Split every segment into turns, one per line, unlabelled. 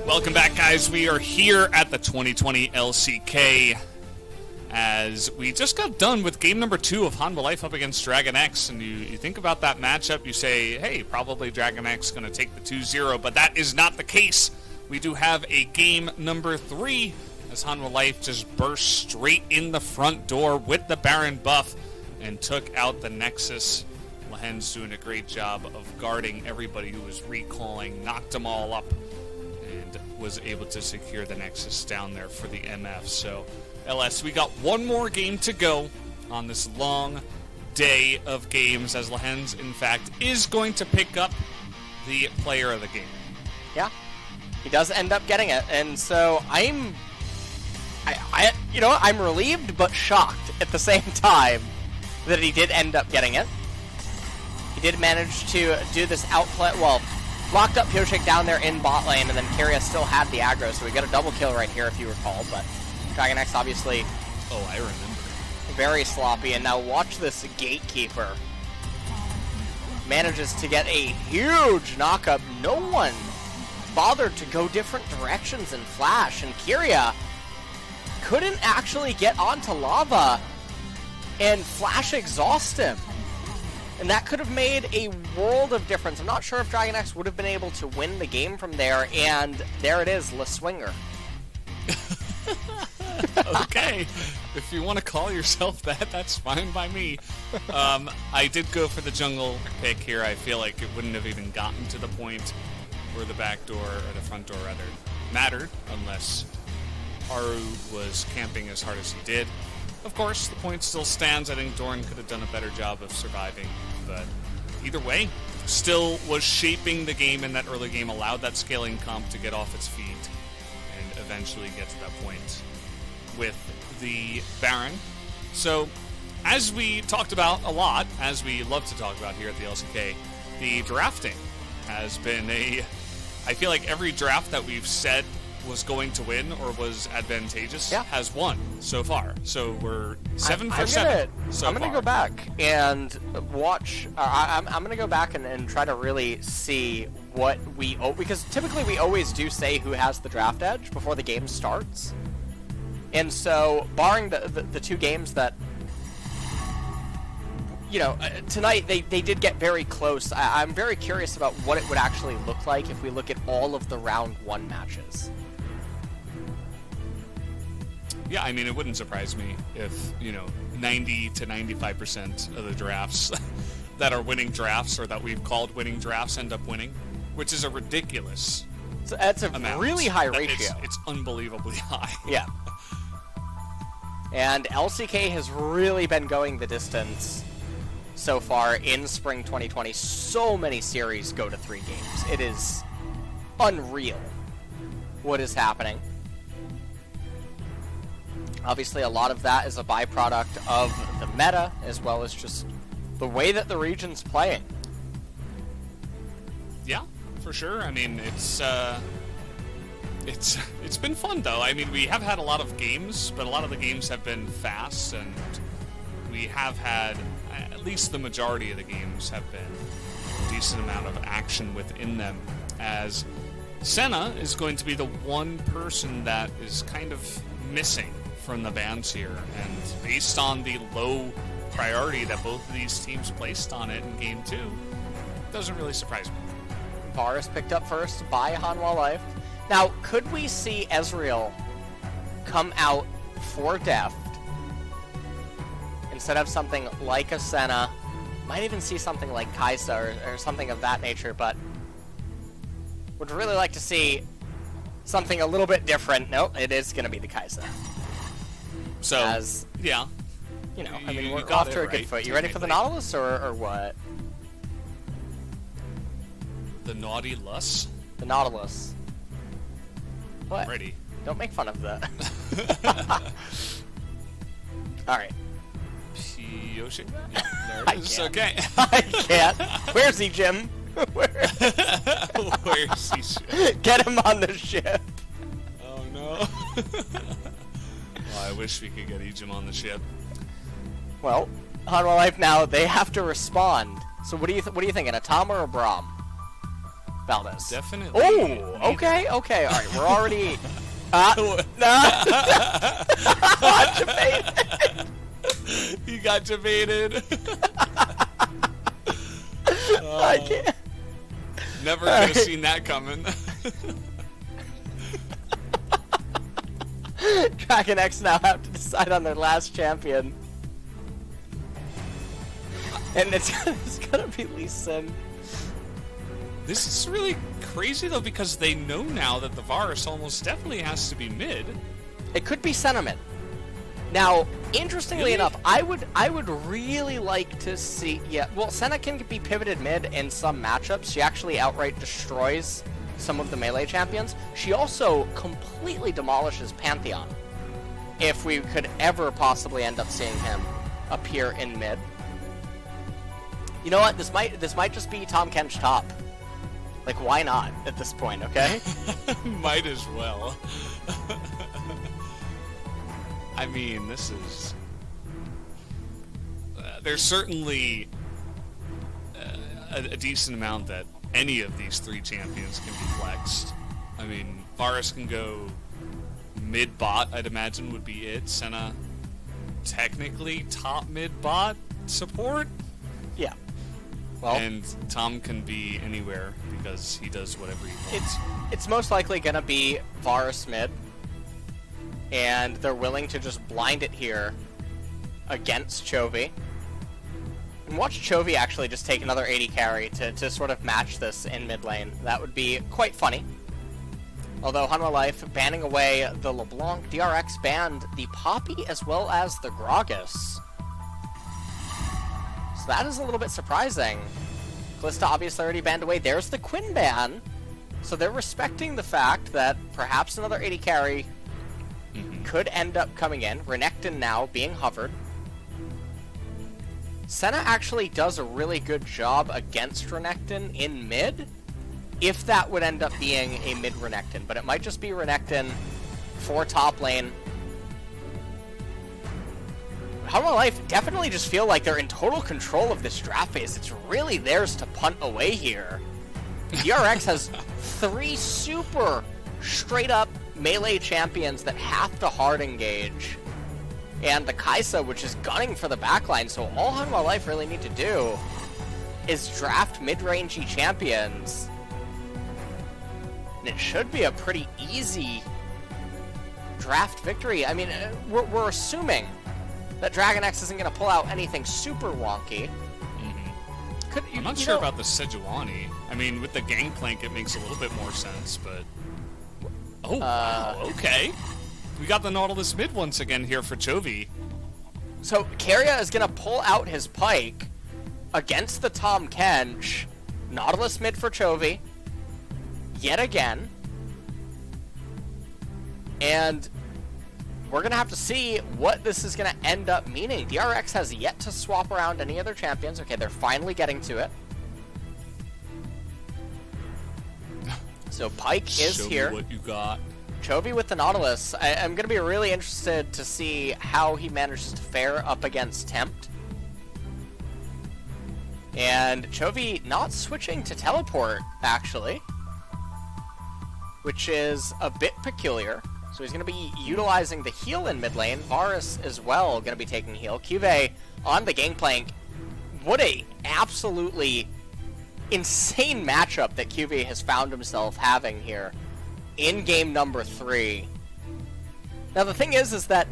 Welcome back, guys. We are here at the 2020 LCK as we just got done with game number 2 of Hanwha Life up against DragonX, and you think about that matchup, you say, hey, probably DragonX going to take the 2-0, but that is not the case. We do have a game number 3 as Hanwha Life just burst straight in the front door with the Baron buff and took out the Nexus. Lahen's doing a great job of guarding everybody who was recalling, knocked them all up, and was able to secure the Nexus down there for the MF. So, LS, we got one more game to go on this long day of games, as Lahen's, in fact, is going to pick up the player of the game.
Yeah, he does end up getting it, and so I'm relieved but shocked at the same time that he did end up getting it. He did manage to do this outplay, well, locked up Pioshik down there in bot lane, and then Kyria still had the aggro, so we got a double kill right here if you recall, but DragonX obviously...
Oh, I remember.
Very sloppy, and now watch this Gatekeeper. Manages to get a huge knockup. No one bothered to go different directions in Flash, and Kyria couldn't actually get onto lava and Flash exhaust him. And that could have made a world of difference. I'm not sure if DragonX would have been able to win the game from there, and there it is, Le Swinger.
Okay, if you want to call yourself that, that's fine by me. I did go for the jungle pick here. I feel like it wouldn't have even gotten to the point where the back door, or the front door rather, mattered, unless Haru was camping as hard as he did. Of course, the point still stands. I think Doran could have done a better job of surviving, but either way, still was shaping the game in that early game, allowed that scaling comp to get off its feet, and eventually get to that point with the Baron. So, as we talked about a lot, as we love to talk about here at the LCK, the drafting has been I feel like every draft that we've said was going to win or was advantageous has won so far. So we're 7 for 7 so
I'm going to go back and watch. I'm going to go back and try to really see what we owe, because typically we always do say who has the draft edge before the game starts. And so, barring the 2 games that, you know, tonight they did get very close. I'm very curious about what it would actually look like if we look at all of the round 1 matches.
Yeah, I mean, it wouldn't surprise me if, 90 to 95% of the drafts that are winning drafts, or that we've called winning drafts, end up winning, which is a ridiculous
That's a
amount.
Really high ratio.
It's unbelievably high.
Yeah. And LCK has really been going the distance so far in Spring 2020. So many series go to 3 games. It is unreal what is happening. Obviously, a lot of that is a byproduct of the meta, as well as just the way that the region's playing.
Yeah, for sure. I mean, it's been fun, though. I mean, we have had a lot of games, but a lot of the games have been fast, and we have had, at least the majority of the games have been a decent amount of action within them, as Senna is going to be the one person that is kind of missing from the bans here, and based on the low priority that both of these teams placed on it in Game 2, it doesn't really surprise me.
VAR is picked up first by Hanwha Life. Now, could we see Ezreal come out for Deft instead of something like a Senna? Might even see something like Kaisa or something of that nature, but would really like to see something a little bit different. Nope, it is going to be the Kaisa.
So, yeah.
You know, I mean, we're off to a good foot. You ready for the Nautilus, or what?
The Naughty Lus?
The Nautilus. What?
I'm ready.
Don't make fun of that. Alright.
Pioshik? Yeah, there it is. Okay.
I can't. Where's he, Jim?
Where's he?
Get him on the ship.
Oh, no. Well, I wish we could get Ejim on the ship.
Well, Hanwha Life now, they have to respond. So what do you think, an Atom or a Braum? Valdez.
Definitely.
Oh, okay. All right, we're already.
You got debated.
I can't.
Never could have seen that coming.
DragonX now have to decide on their last champion. And it's gonna be Lee Sin.
This is really crazy though, because they know now that the Varus almost definitely has to be mid.
It could be Sentiment. Now, interestingly
Really?
enough, I would really like to see. Yeah, well, Senna can be pivoted mid in some matchups. She actually outright destroys some of the melee champions. She also completely demolishes Pantheon. If we could ever possibly end up seeing him appear in mid. You know what? This might just be Tom Kench top. Like, why not at this point? Okay.
Might as well. I mean, this is... there's certainly a decent amount that any of these three champions can be flexed. I mean, Varus can go mid-bot, I'd imagine, would be it. Senna, technically top mid-bot support.
Yeah. Well,
and Tom can be anywhere because he does whatever he wants.
It's most likely gonna be Varus mid. And they're willing to just blind it here against Chovy. And watch Chovy actually just take another 80 carry to sort of match this in mid lane. That would be quite funny. Although Hanwha Life banning away the LeBlanc, DRX banned the Poppy as well as the Gragas. So that is a little bit surprising. Kalista obviously already banned away. There's the Quinn ban. So they're respecting the fact that perhaps another 80 carry could end up coming in. Renekton now being hovered. Senna actually does a really good job against Renekton in mid, if that would end up being a mid Renekton, but it might just be Renekton for top lane. Hanwha Life definitely just feel like they're in total control of this draft phase. It's really theirs to punt away here. DRX has 3 super straight up melee champions that have to hard engage, and the Kaisa, which is gunning for the backline, so all Hanwha Life really need to do is draft mid-rangey champions, and it should be a pretty easy draft victory. I mean, we're assuming that DragonX isn't going to pull out anything super wonky.
I'm not sure about the Sejuani. I mean, with the Gangplank, it makes a little bit more sense, but... Oh, wow, okay. We got the Nautilus mid once again here for Chovy.
So, Keria is going to pull out his Pike against the Tom Kench. Nautilus mid for Chovy. Yet again. And we're going to have to see what this is going to end up meaning. DRX has yet to swap around any other champions. Okay, they're finally getting to it. So Pike is
Show
here.
Me what you got.
Chovy with the Nautilus. I'm going to be really interested to see how he manages to fare up against Tempt. And Chovy not switching to Teleport, actually, which is a bit peculiar. So he's going to be utilizing the heal in mid lane. Varus as well going to be taking heal. Cuvée on the Gangplank. What a absolutely insane matchup that Cuvée has found himself having here in game number 3. Now the thing is that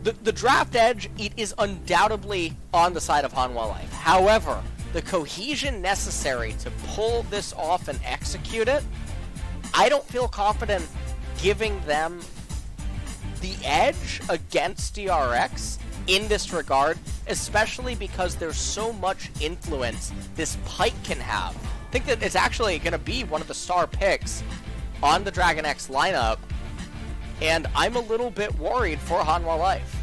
the draft edge, it is undoubtedly on the side of Hanwha Life. However, the cohesion necessary to pull this off and execute it, I don't feel confident giving them the edge against DRX in this regard, especially because there's so much influence this Pike can have. I think that it's actually going to be one of the star picks on the DragonX lineup, and I'm a little bit worried for Hanwha Life.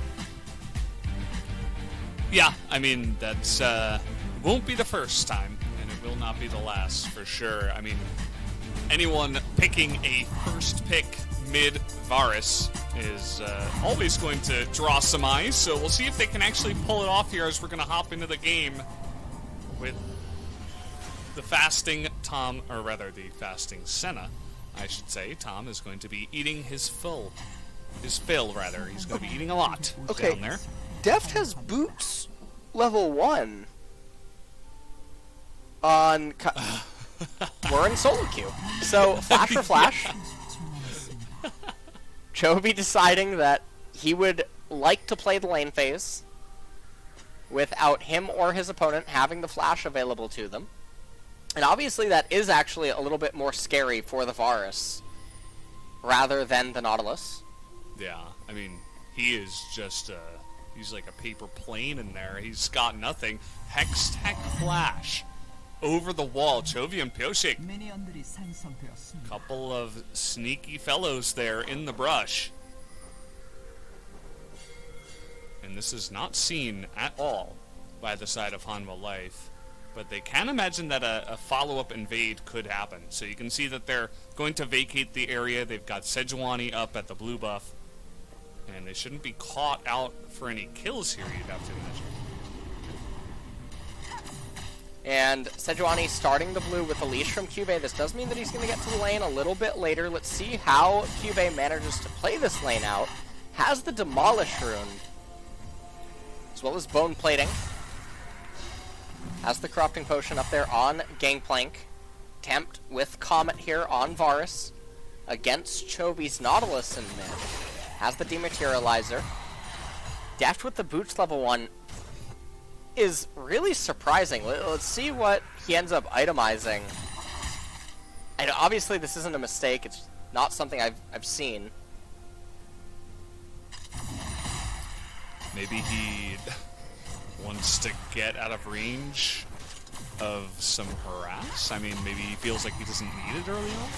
Yeah, I mean, that's won't be the first time, and it will not be the last for sure. I mean, anyone picking a first pick mid Varus is always going to draw some eyes, so we'll see if they can actually pull it off here as we're going to hop into the game with the fasting Tom, or rather the fasting Senna, I should say, Tom is going to be eating his fill. He's going to be eating a lot down there.
Deft has boots level 1 on... We're in solo queue. So, flash for flash. Chovy deciding that he would like to play the lane phase without him or his opponent having the flash available to them. And obviously that is actually a little bit more scary for the Varus rather than the Nautilus.
Yeah, I mean, he is just, he's like a paper plane in there. He's got nothing. Hextech Flash over the wall. Chovy and Pyosik. Couple of sneaky fellows there in the brush. And this is not seen at all by the side of Hanwha Life. But they can imagine that a follow-up invade could happen. So you can see that they're going to vacate the area. They've got Sejuani up at the blue buff. And they shouldn't be caught out for any kills here, you'd have to imagine.
And Sejuani starting the blue with a leash from Cube. This does mean that he's going to get to the lane a little bit later. Let's see how Cube manages to play this lane out. Has the Demolish rune, as well as Bone Plating. Has the Corrupting Potion up there on Gangplank. Tempt with Comet here on Varus against Chovy's Nautilus in mid. Has the Dematerializer. Deft with the boots level 1 is really surprising. Let's see what he ends up itemizing. And obviously this isn't a mistake. It's not something I've seen.
Maybe he wants to get out of range of some harass. I mean, maybe he feels like he doesn't need it early on.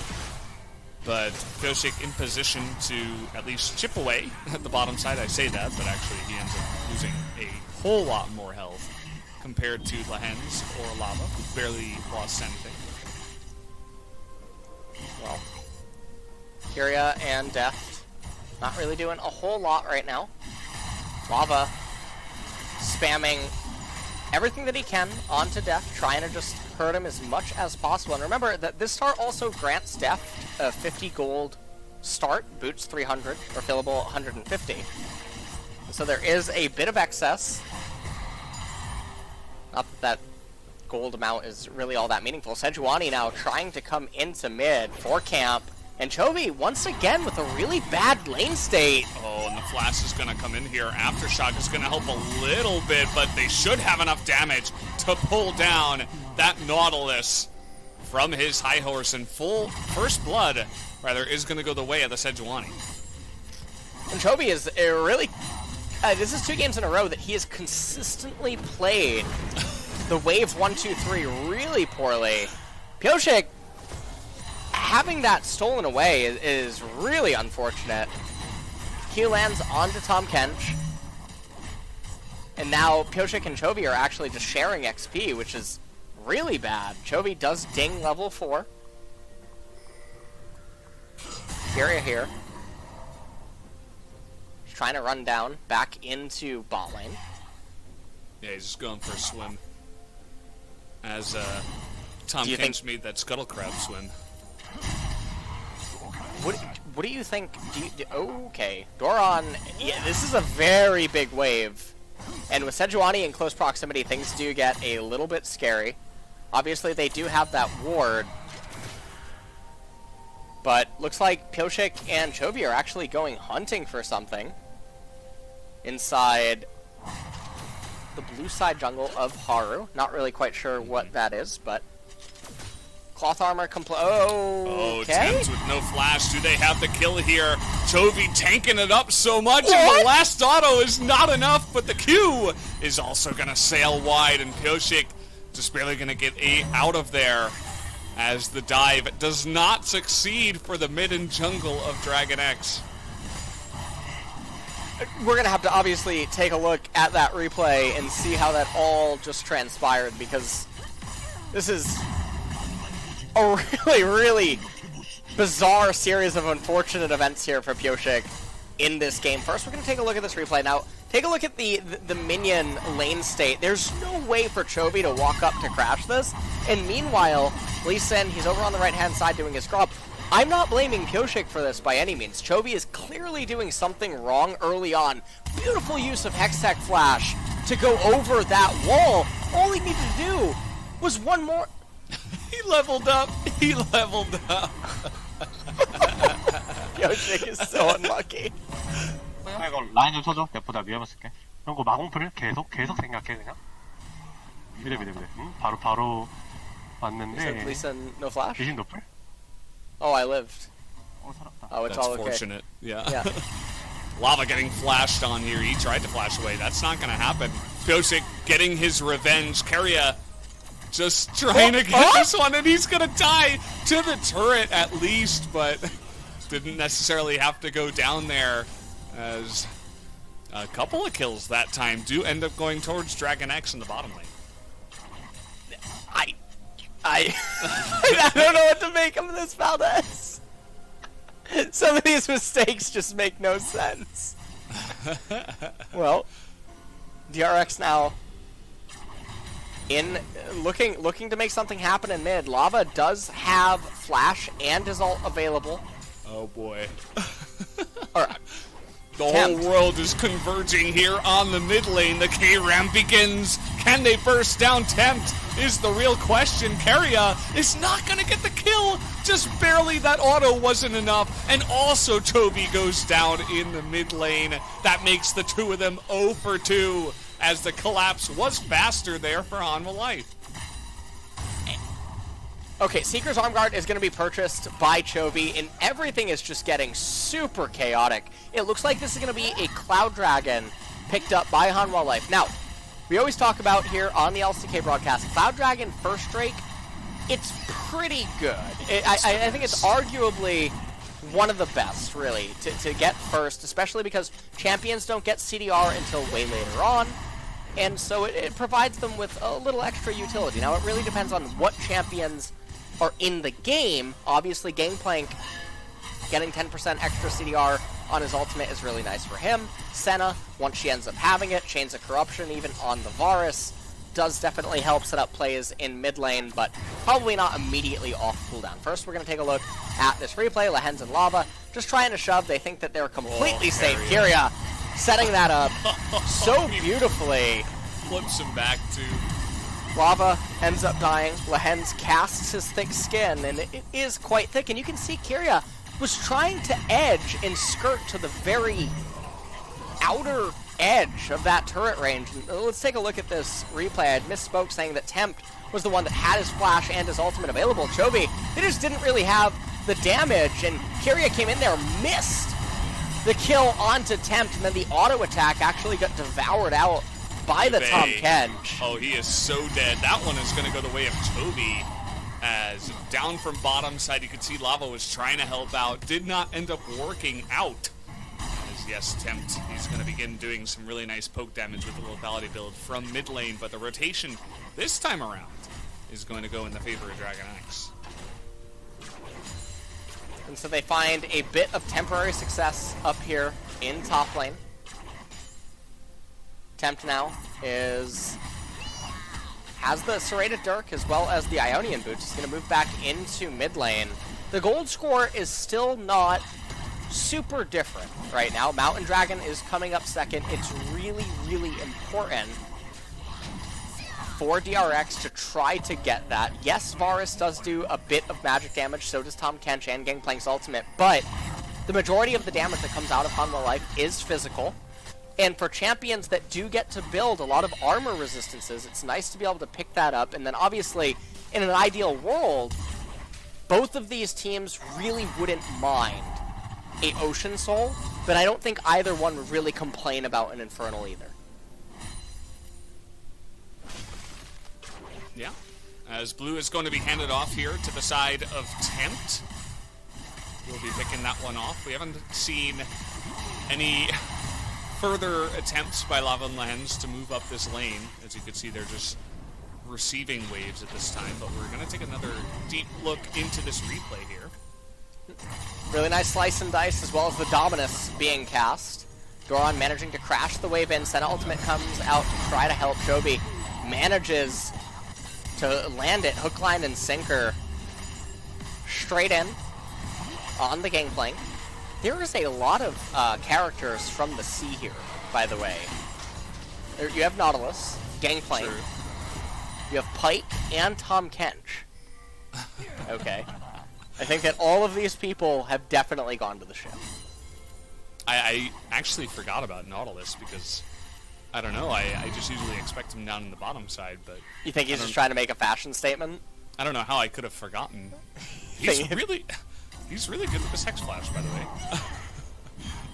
But Pyosik in position to at least chip away at the bottom side. I say that, but actually he ends up losing a whole lot more health compared to Lahens or Lava, who barely lost anything.
Well, Kyria and Deft not really doing a whole lot right now. Lava spamming everything that he can onto Deft, trying to just hurt him as much as possible. And remember that this start also grants Deft a 50 gold start, boots 300, or fillable 150. So there is a bit of excess. Not that gold amount is really all that meaningful. Sejuani now trying to come into mid for camp. And Chovy, once again, with a really bad lane state.
Oh, and the flash is going to come in here. Aftershock is going to help a little bit, but they should have enough damage to pull down that Nautilus from his high horse. And full first blood, rather, is going to go the way of the Sejuani.
And Chovy is really... this is 2 games in a row that he has consistently played the wave 1, 2, 3 really poorly. Pyosik having that stolen away is really unfortunate. Q lands onto Tom Kench. And now Pyosik and Chovy are actually just sharing XP, which is really bad. Chovy does ding level 4. Kyria here. He's trying to run down back into bot lane.
Yeah, he's just going for a swim. As Tom Kench made that scuttle crab swim.
What do you think? Okay, Doran. Yeah, this is a very big wave, and with Sejuani in close proximity, things do get a little bit scary. Obviously, they do have that ward, but looks like Pyosik and Chovy are actually going hunting for something inside the blue side jungle of Haru. Not really quite sure what that is, but. Cloth armor
Oh,
okay.
Temps with no flash. Do they have the kill here? Chovy tanking it up so much,
What?
and the last auto is not enough, but the Q is also going to sail wide, and Pyosik just barely going to get out of there as the dive does not succeed for the mid and jungle of DragonX.
We're going to have to obviously take a look at that replay and see how that all just transpired, because this is a really, really bizarre series of unfortunate events here for Pyosik. in this game. First, we're going to take a look at this replay. Now, take a look at the minion lane state. There's no way for Chovy to walk up to crash this. And meanwhile, Lee Sin, he's over on the right-hand side doing his grab. I'm not blaming Pyoshik for this by any means. Chovy is clearly doing something wrong early on. Beautiful use of Hextech Flash to go over that wall. All he needed to do was one more...
He leveled up. He leveled up.
Pyoshik is so unlucky.
이거 라인을 쳐줘. 내보다 위험했을게. 그리고 마공풀을 계속 생각해 그냥. 미래. 바로 왔는데.
Lee Sin, no flash?
리신 노플?
Oh, I lived.
살았다.
Oh, it's
That's
all okay.
fortunate. Yeah.
Yeah.
Lava getting flashed on here. He tried to flash away. That's not going to happen. Pyoshik getting his revenge. Keria just trying to get this one, and he's going to die to the turret at least, but didn't necessarily have to go down there, as a couple of kills that time do end up going towards DragonX in the bottom lane.
I don't know what to make of this, Valdez. Some of these mistakes just make no sense. Well, DRX now in looking to make something happen in mid. Lava does have flash and his ult available.
Oh boy.
Alright.
The whole world is converging here on the mid lane. The K-Ram begins. Can they burst down Tempt is the real question. Keria is not going to get the kill. Just barely. That auto wasn't enough. And also Chovy goes down in the mid lane. That makes the two of them 0 for 2, as the collapse was faster there for Hanwha Life.
Okay, Seeker's Arm Guard is going to be purchased by Chovy, and everything is just getting super chaotic. It looks like this is going to be a Cloud Dragon picked up by Hanwha Life. Now, we always talk about here on the LCK broadcast, Cloud Dragon First Drake, it's pretty good. I think it's arguably one of the best, really, to get first, especially because champions don't get CDR until way later on. And so it provides them with a little extra utility. Now, it really depends on what champions are in the game. Obviously, Gangplank getting 10% extra CDR on his ultimate is really nice for him. Senna, once she ends up having it, Chains of Corruption even on the Varus, does definitely help set up plays in mid lane, but probably not immediately off cooldown. First, we're going to take a look at this replay. Lehens and Lava just trying to shove. They think that they're completely safe. Keria setting that up so beautifully.
Flips him back to...
Lava ends up dying. Lehens casts his thick skin, and it is quite thick. And you can see Keria was trying to edge and skirt to the very outer edge of that turret range. And let's take a look at this replay. I misspoke saying that Tempt was the one that had his flash and his ultimate available. Chovy, they just didn't really have the damage, and Keria came in there, missed the kill onto Tempt, and then the auto attack actually got devoured out by the Tom Kench.
Oh, he is so dead. That one is going to go the way of Chovy, as down from bottom side, you can see Lava was trying to help out. Did not end up working out. As yes, Tempt, he's going to begin doing some really nice poke damage with the lethality build from mid lane, but the rotation this time around is going to go in the favor of DragonX.
And so they find a bit of temporary success up here in top lane. Tempt now has the Serrated Dirk as well as the Ionian boots. He's going to move back into mid lane. The gold score is still not super different right now. Mountain Dragon is coming up second. It's really, really important for DRX to try to get that. Yes, Varus does do a bit of magic damage, so does Tom Kench and Gangplank's ultimate, but the majority of the damage that comes out of Hanwha Life is physical. And for champions that do get to build a lot of armor resistances, it's nice to be able to pick that up. And then obviously, in an ideal world, both of these teams really wouldn't mind a Ocean Soul, but I don't think either one would really complain about an Infernal either.
Yeah, as Blue is going to be handed off here to the side of Tempt. We'll be picking that one off. We haven't seen any further attempts by Lava and Lehens to move up this lane. As you can see, they're just receiving waves at this time, but we're going to take another deep look into this replay here.
Really nice slice and dice, as well as the Dominus being cast. Doran managing to crash the wave in. Senna ultimate comes out to try to help Chobi. Manages to land it, hook, line, and sinker. Straight in on the Gangplank. There is a lot of characters from the sea here, by the way. You have Nautilus, Gangplank.
True.
You have Pike and Tom Kench. Okay. I think that all of these people have definitely gone to the ship.
I actually forgot about Nautilus because, I don't know, I just usually expect him down in the bottom side, but...
You think he's just trying to make a fashion statement?
I don't know how I could have forgotten. He's really good with this Hex Flash, by the way.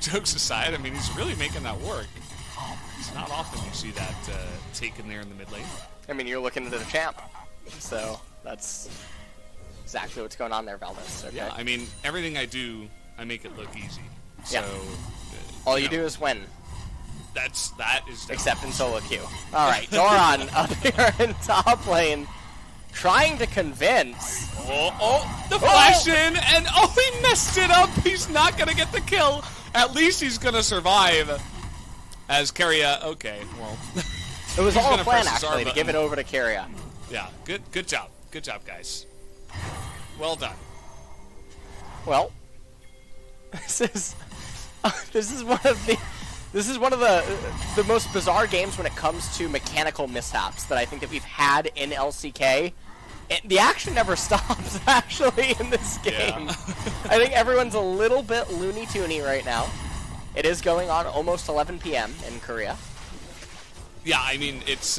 Jokes aside, I mean, he's really making that work. It's not often you see that taken there in the mid lane.
I mean, you're looking at the champ, so that's exactly what's going on there, Valdez. Okay.
Yeah, I mean, everything I do, I make it look easy. So,
Yeah. All you do is win.
That is
Except in solo queue. Alright, Doran up here in top lane, trying to convince.
The flash in, and he messed it up. He's not gonna get the kill. At least he's gonna survive. As Keria, okay, well.
It was all a
gonna
plan,
press his R
actually, to give it
button.
over to Keria.
Yeah, good job. Good job, guys. Well done.
Well, this is one of the most bizarre games when it comes to mechanical mishaps that I think that we've had in LCK. The action never stops, actually, in this game.
Yeah.
I think everyone's a little bit Looney Toony right now. It is going on almost 11 p.m. in Korea.
Yeah, I mean, it's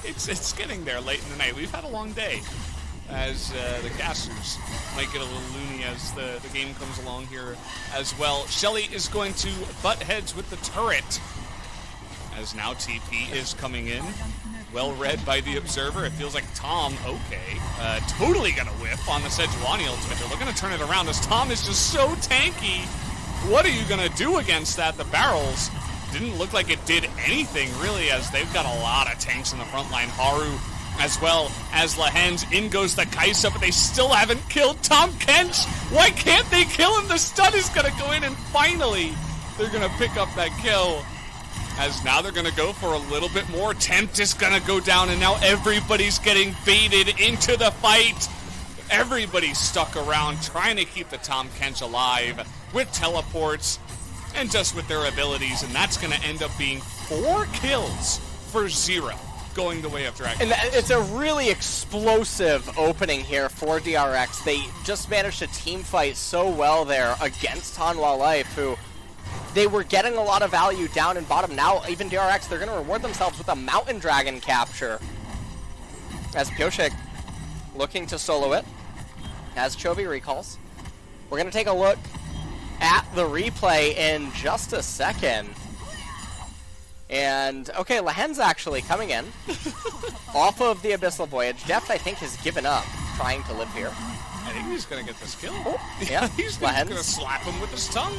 it's getting there late in the night. We've had a long day, as the casters might get a little loony as the game comes along here as well. Shelly is going to butt heads with the turret, as now TP is coming in. Well read by the observer. It feels like Tom, okay, totally gonna whiff on the Sejuani ultimate. They're looking to turn it around as Tom is just so tanky. What are you gonna do against that? The barrels didn't look like it did anything, really, as they've got a lot of tanks in the front line. Haru, as well as Lahens. In goes the Kaisa, but they still haven't killed Tom Kench. Why can't they kill him? The stun is going to go in, and finally, they're going to pick up that kill. As now they're going to go for a little bit more. Tempt is going to go down, and now everybody's getting baited into the fight. Everybody's stuck around, trying to keep the Tom Kench alive with teleports and just with their abilities, and that's going to end up being 4 kills for 0, going the way of DragonX.
And it's a really explosive opening here for DRX. They just managed to team fight so well there against Hanwha Life, who they were getting a lot of value down in bottom. Now, even DRX, they're going to reward themselves with a Mountain Dragon capture. As Pioshik looking to solo it, as Chobi recalls. We're going to take a look at the replay in just a second. And, okay, Lahen's actually coming in off of the Abyssal Voyage. Deft, I think, has given up trying to live here.
I think he's going to get this kill.
Oh, yeah,
He's going to slap him with his tongue.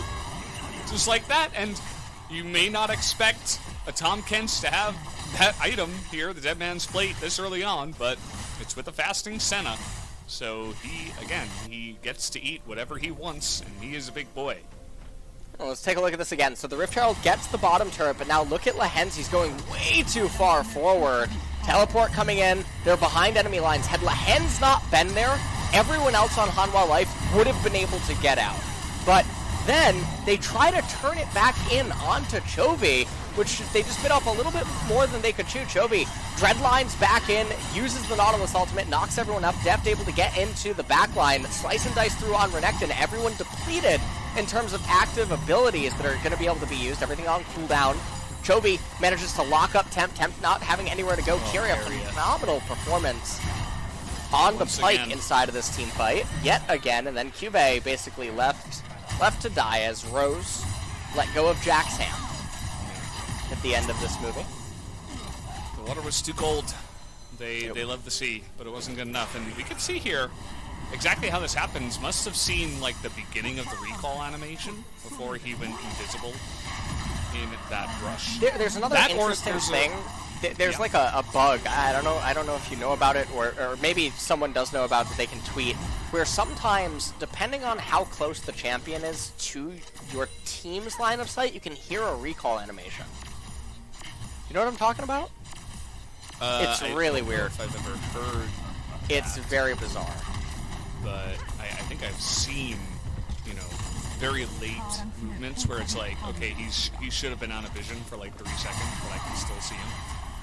Just like that. And you may not expect a Tom Kench to have that item here, the Dead Man's Plate, this early on, but it's with a fasting Senna. So he gets to eat whatever he wants, and he is a big boy.
Well, let's take a look at this again. So the Rift Herald gets the bottom turret, but now look at Lahens. He's going way too far forward. Teleport coming in. They're behind enemy lines. Had Lahens not been there, everyone else on Hanwha Life would have been able to get out. But then they try to turn it back in onto Chobi, which they just bit off a little bit more than they could chew. Chobi dreadlines back in, uses the Nautilus ultimate, knocks everyone up. Deft able to get into the back line, slice and dice through on Renekton. Everyone depleted in terms of active abilities that are going to be able to be used. Everything on cooldown. Chobi manages to lock up Tempt. Tempt not having anywhere to go. Kyria, phenomenal performance on the Pike inside of this team fight. Yet again, and then Cube basically left to die as Rose let go of Jack's hand at the end of this movie.
The water was too cold. They loved the sea, but it wasn't good enough. And we could see here exactly how this happens. Must have seen like the beginning of the recall animation before he went invisible in that rush.
There's another interesting thing There's like a bug. I don't know if you know about it, or maybe someone does know about it. They can tweet where sometimes, depending on how close the champion is to your team's line of sight, you can hear a recall animation. You know what I'm talking about? It's really weird.
If I've ever heard.
It's
that,
very bizarre.
But I think I've seen, you know, very late movements where it's like, okay, he should have been out of vision for like 3 seconds, but I can still see him.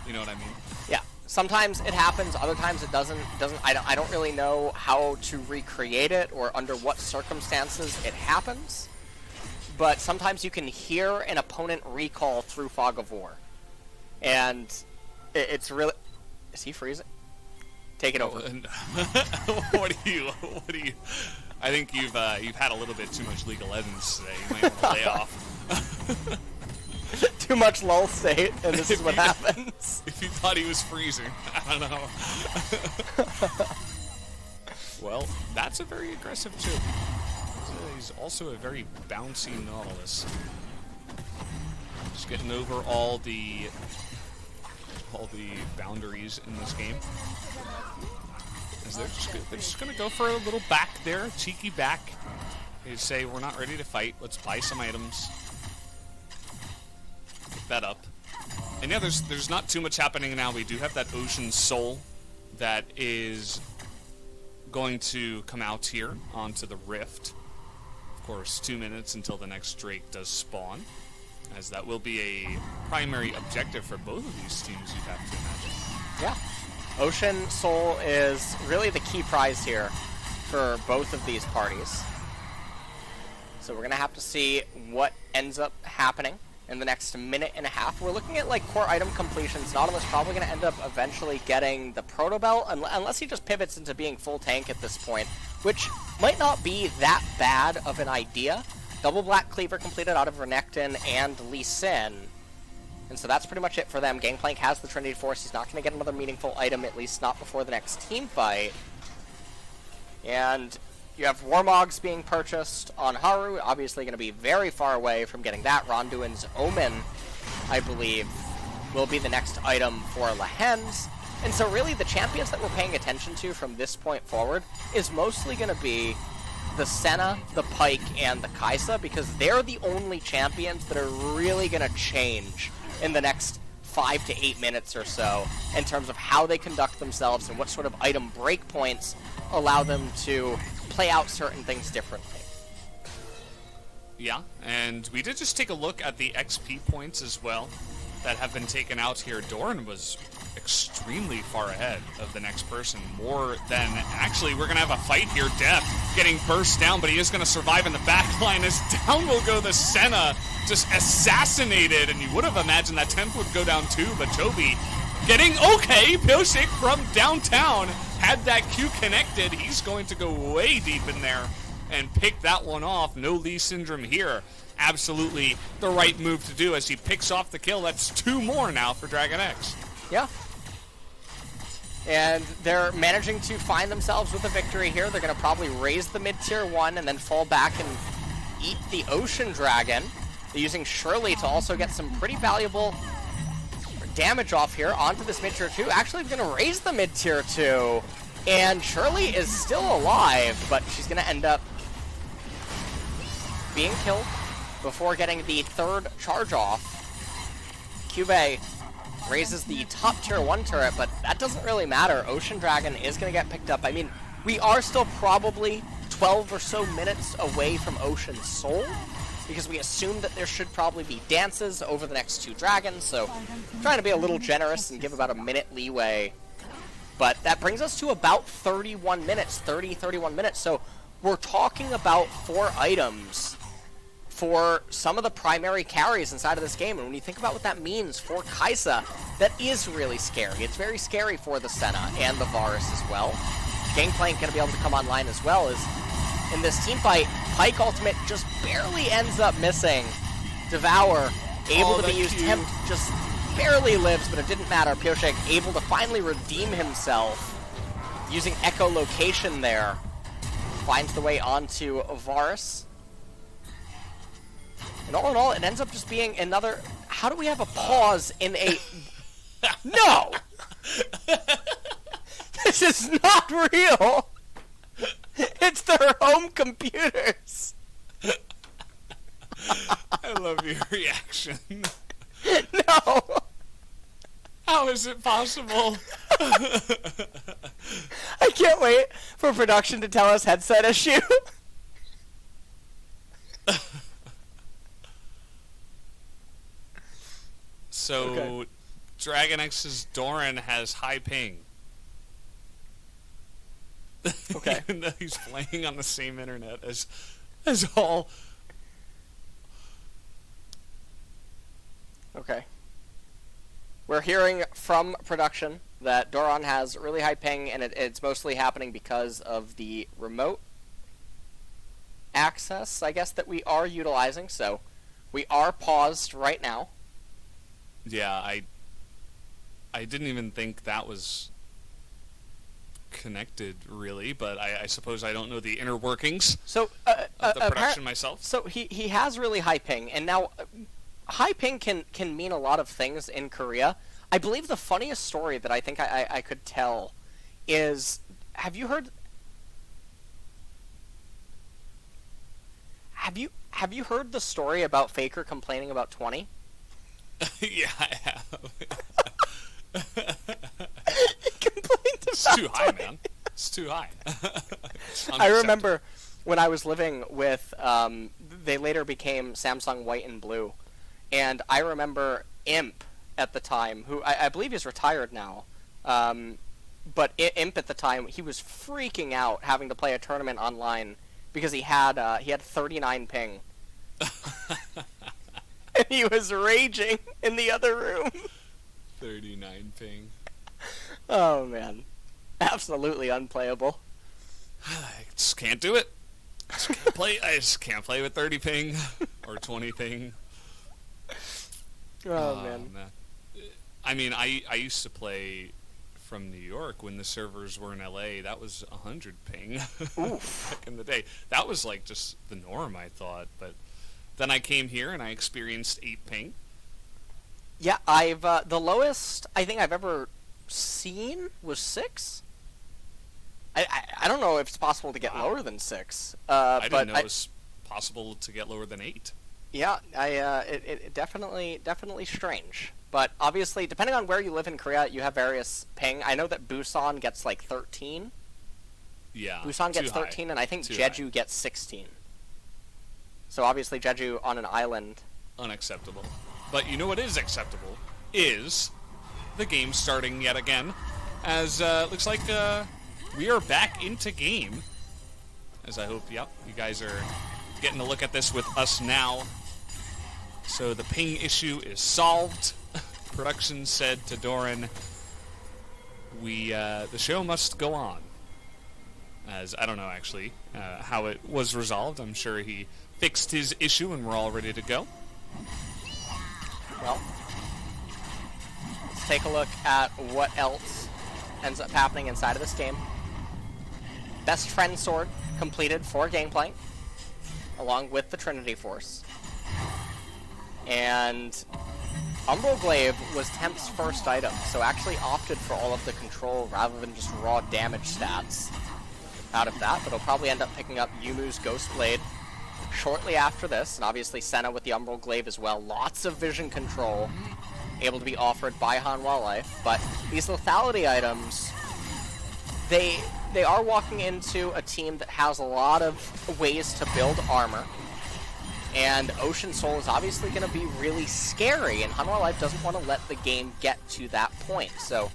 You know what I mean?
Yeah. Sometimes it happens, other times it doesn't. I don't really know how to recreate it or under what circumstances it happens. But sometimes you can hear an opponent recall through Fog of War. And it's really... Is he freezing? Take it over.
What do you... I think you've had a little bit too much League of Legends today. You might want to lay off.
Too much lull state, and this is what happens.
If you thought he was freezing, I don't know. Well, that's a very aggressive too. He's also a very bouncy Nautilus. Just getting over all the boundaries in this game. As they're just gonna go for a little back there, cheeky back. They say we're not ready to fight. Let's buy some items. Pick that up. And yeah, there's not too much happening now. We do have that Ocean Soul that is going to come out here onto the Rift. Of course, 2 minutes until the next Drake does spawn, as that will be a primary objective for both of these teams, you'd have to imagine.
Yeah. Ocean Soul is really the key prize here for both of these parties. So we're going to have to see what ends up happening in the next minute and a half. We're looking at like core item completions. Nautilus probably going to end up eventually getting the Proto Belt, unless he just pivots into being full tank at this point, which might not be that bad of an idea. Double Black Cleaver completed out of Renekton and Lee Sin. And so that's pretty much it for them. Gangplank has the Trinity Force. He's not going to get another meaningful item, at least not before the next team fight. And you have Warmogs being purchased on Haru. Obviously going to be very far away from getting that. Ronduin's Omen, I believe, will be the next item for Lehens. And so really the champions that we're paying attention to from this point forward is mostly going to be the Senna, the Pyke, and the Kai'Sa, because they're the only champions that are really going to change in the next 5 to 8 minutes or so in terms of how they conduct themselves and what sort of item breakpoints allow them to play out certain things differently.
Yeah, and we did just take a look at the XP points as well that have been taken out here. Doran was extremely far ahead of the next person, more than... Actually, we're going to have a fight here. Death getting burst down, but he is going to survive in the back line as down will go the Senna, just assassinated, and you would have imagined that 10th would go down too, but Toby getting okay. Pyosik from downtown had that Q connected. He's going to go way deep in there and pick that one off. No Lee Syndrome here. Absolutely the right move to do as he picks off the kill. That's 2 more now for DragonX.
Yeah. And they're managing to find themselves with a victory here. They're going to probably raise the mid-tier 1 and then fall back and eat the Ocean Dragon. They're using Shirley to also get some pretty valuable damage off here onto this mid-tier 2. Actually, going to raise the mid-tier 2. And Shirley is still alive, but she's going to end up being killed before getting the 3rd charge off. Cube raises the top tier 1 turret, but that doesn't really matter. Ocean Dragon is going to get picked up. I mean, we are still probably 12 or so minutes away from Ocean Soul, because we assume that there should probably be dances over the next 2 dragons, so I'm trying to be a little generous and give about a minute leeway. But that brings us to about 31 minutes, 31 minutes, so we're talking about 4 items for some of the primary carries inside of this game. And when you think about what that means for Kai'Sa, that is really scary. It's very scary for the Senna and the Varus as well. Gangplank going to be able to come online as well, as in this team fight, Pyke ultimate just barely ends up missing. Devour, able to be used. Tempt just barely lives, but it didn't matter. Pyosik able to finally redeem himself using echolocation there. Finds the way onto Varus. And all in all, it ends up just being another... How do we have a pause in a No! This is not real! It's their home computers!
I love your reaction.
No!
How is it possible?
I can't wait for production to tell us headset issue.
So,
Okay.
DragonX's Doran has high ping.
Okay.
Even though he's playing on the same internet as all.
Okay. We're hearing from production that Doran has really high ping, and it's mostly happening because of the remote access, I guess, that we are utilizing. So we are paused right now.
Yeah, I didn't even think that was connected, really, but I suppose I don't know the inner workings
So
of the production myself.
So he has really high ping, and now high ping can mean a lot of things in Korea. I believe the funniest story that I think I could tell is, have you heard the story about Faker complaining about 20?
Yeah, I have.
He complained
It's
about
too high,
20.
man. It's too high. It's
I
unacceptable.
remember when I was living with, they later became Samsung White and Blue, and I remember Imp at the time, who I believe is retired now, but Imp at the time, he was freaking out having to play a tournament online because he had 39 ping. And he was raging in the other room.
39 ping.
Oh man, absolutely unplayable.
I just can't do it. I just can't play with 30 ping or 20 ping.
Oh man.
I mean, I used to play from New York when the servers were in LA. That was 100 ping back in the day. That was like just the norm, I thought. But then I came here and I experienced 8 ping.
Yeah, I've the lowest I think I've ever seen was 6. I don't know if it's possible to get lower than 6.
I didn't
but
know it was possible to get lower than 8.
Yeah, it definitely strange. But obviously, depending on where you live in Korea, you have various ping. I know that Busan gets like 13.
Yeah.
Busan gets
too high.
13, and I think
Too
Jeju
high.
gets 16. So obviously, Jeju on an island.
Unacceptable. But you know what is acceptable? Is the game starting yet again. As looks like we are back into game. As I hope, yep, you guys are getting a look at this with us now. So the ping issue is solved. Production said to Doran, the show must go on. As I don't know actually how it was resolved. I'm sure he fixed his issue and we're all ready to go.
Well, let's take a look at what else ends up happening inside of this game. Best Friend Sword completed for gameplay, along with the Trinity Force. And Umbral Glaive was Temp's first item, so actually opted for all of the control rather than just raw damage stats out of that, but he'll probably end up picking up Yumu's Ghost Blade shortly after this, and obviously Senna with the Umbral Glaive as well. Lots of vision control able to be offered by Hanwha Life, but these lethality items, they are walking into a team that has a lot of ways to build armor, and Ocean Soul is obviously going to be really scary, and Hanwha Life doesn't want to let the game get to that point, so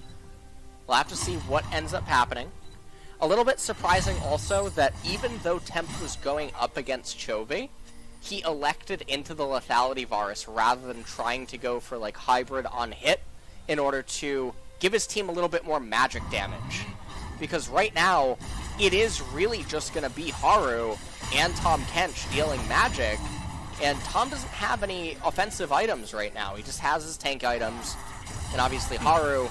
we'll have to see what ends up happening. A little bit surprising also that even though Temp was going up against Chovy, he elected into the lethality virus rather than trying to go for like hybrid on hit in order to give his team a little bit more magic damage. Because right now, it is really just going to be Haru and Tom Kench dealing magic, and Tom doesn't have any offensive items right now. He just has his tank items, and obviously Haru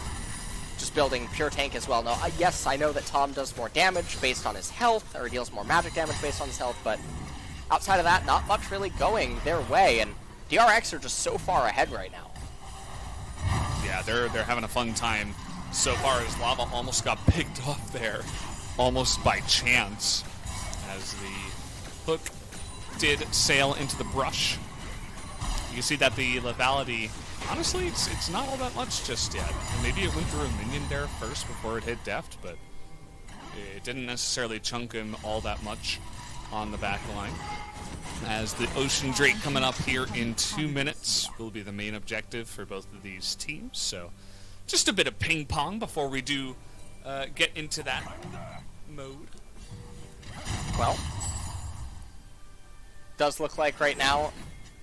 just building pure tank as well. Now, yes, I know that Tom does more damage based on his health, or deals more magic damage based on his health, but outside of that, not much really going their way, and DRX are just so far ahead right now.
Yeah, they're having a fun time so far as Lava almost got picked off there, almost by chance, as the hook did sail into the brush. You can see that the lethality, honestly, it's not all that much just yet. Maybe it went through a minion there first before it hit Deft, but it didn't necessarily chunk him all that much on the back line. As the Ocean Drake coming up here in 2 minutes will be the main objective for both of these teams. So just a bit of ping pong before we do get into that mode.
Well, does look like right now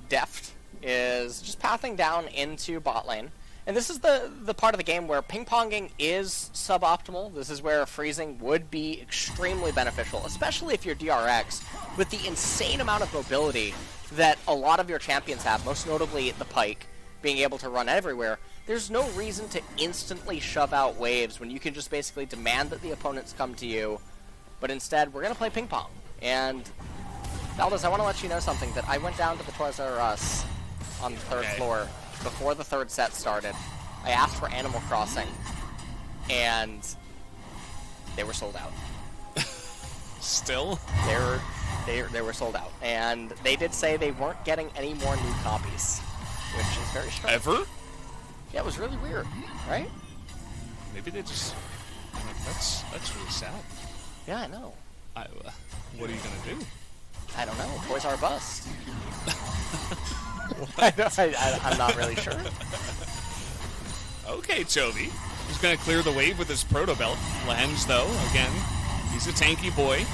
Deft is just pathing down into bot lane. And this is the part of the game where ping-ponging is suboptimal. This is where freezing would be extremely beneficial, especially if you're DRX, with the insane amount of mobility that a lot of your champions have, most notably the Pyke, being able to run everywhere. There's no reason to instantly shove out waves when you can just basically demand that the opponents come to you. But instead, we're going to play ping-pong. And, Valdez, I want to let you know something, that I went down to the Toys R Us on the third floor before the third set started. I asked for Animal Crossing, and they were sold out.
Still?
They were sold out, and they did say they weren't getting any more new copies, which is very strange.
Ever?
Yeah, it was really weird, right?
Maybe they just... That's really sad.
Yeah, I know.
What are you gonna do?
I don't know. Toys R bust. I'm not really sure.
Okay, Chovy. He's going to clear the wave with his Proto Belt. Lens, though, again, he's a tanky boy.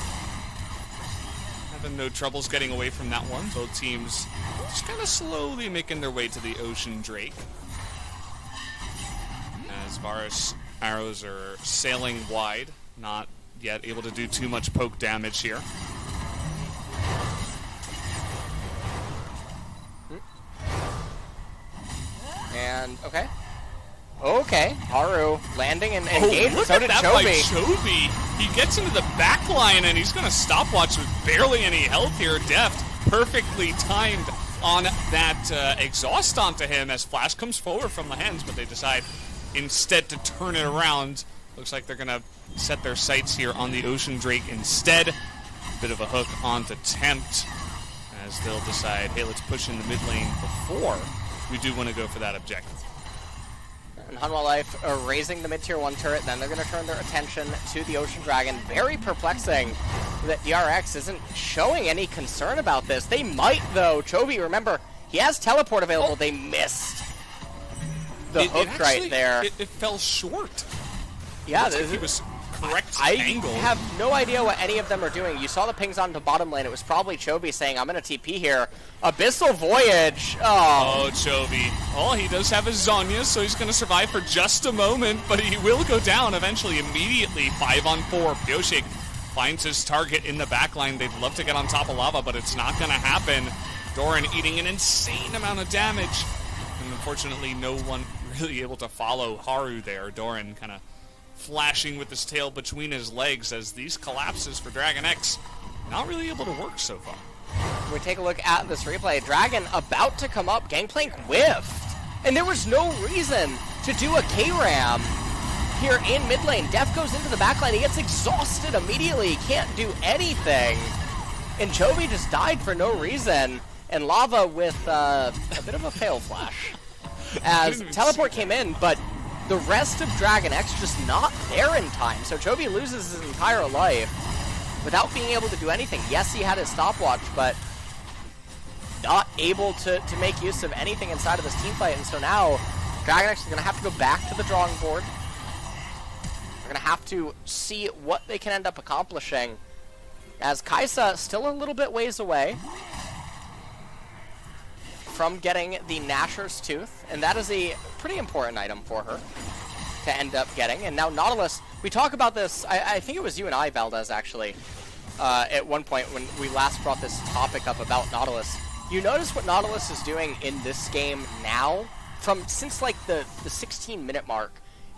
Having no troubles getting away from that one. Both teams just kind of slowly making their way to the Ocean Drake. As Varus arrows are sailing wide, not yet able to do too much poke damage here.
And, okay, Haru landing and engaged.
Look
So
at
did
that by
Chovy.
Chovy. He gets into the back line and he's going to stopwatch with barely any health here. Deft perfectly timed on that exhaust onto him as Flash comes forward from the hands, but they decide instead to turn it around. Looks like they're going to set their sights here on the Ocean Drake instead. Bit of a hook onto Tempt as they'll decide, hey, let's push in the mid lane before we do want to go for that objective.
And Hanwha Life are raising the mid-tier 1 turret, then they're going to turn their attention to the Ocean Dragon. Very perplexing that DRX isn't showing any concern about this. They might, though. Chovy, remember, he has teleport available. They missed the hook right there.
It fell short.
Yeah,
Looks like he was correct
I
angle.
have no idea what any of them are doing. You saw the pings onto bottom lane. It was probably Chovy saying, I'm going to TP here. Abyssal Voyage. Oh,
Chovy. Oh, he does have his Zhonya, so he's going to survive for just a moment, but he will go down eventually, immediately. 5-on-4. Pioshik finds his target in the backline. They'd love to get on top of Lava, but it's not going to happen. Doran eating an insane amount of damage. And unfortunately, no one really able to follow Haru there. Doran kind of flashing with his tail between his legs as these collapses for DragonX not really able to work so far.
We take a look at this replay. Dragon about to come up. Gangplank whiffed. And there was no reason to do a K-Ram here in mid lane. Def goes into the back line. He gets exhausted immediately. He can't do anything. And Chovy just died for no reason. And Lava with a bit of a fail flash. As teleport came in, but the rest of DragonX just not there in time. So Chovy loses his entire life without being able to do anything. Yes, he had his stopwatch, but not able to make use of anything inside of this team fight. And so now DragonX is going to have to go back to the drawing board. They're going to have to see what they can end up accomplishing, as Kaisa still a little bit ways away from getting the Gnasher's Tooth, and that is a pretty important item for her to end up getting. And now Nautilus, we talk about this, I think it was you and I, Valdez, actually, at one point when we last brought this topic up about Nautilus. You notice what Nautilus is doing in this game now, since like the 16-minute mark,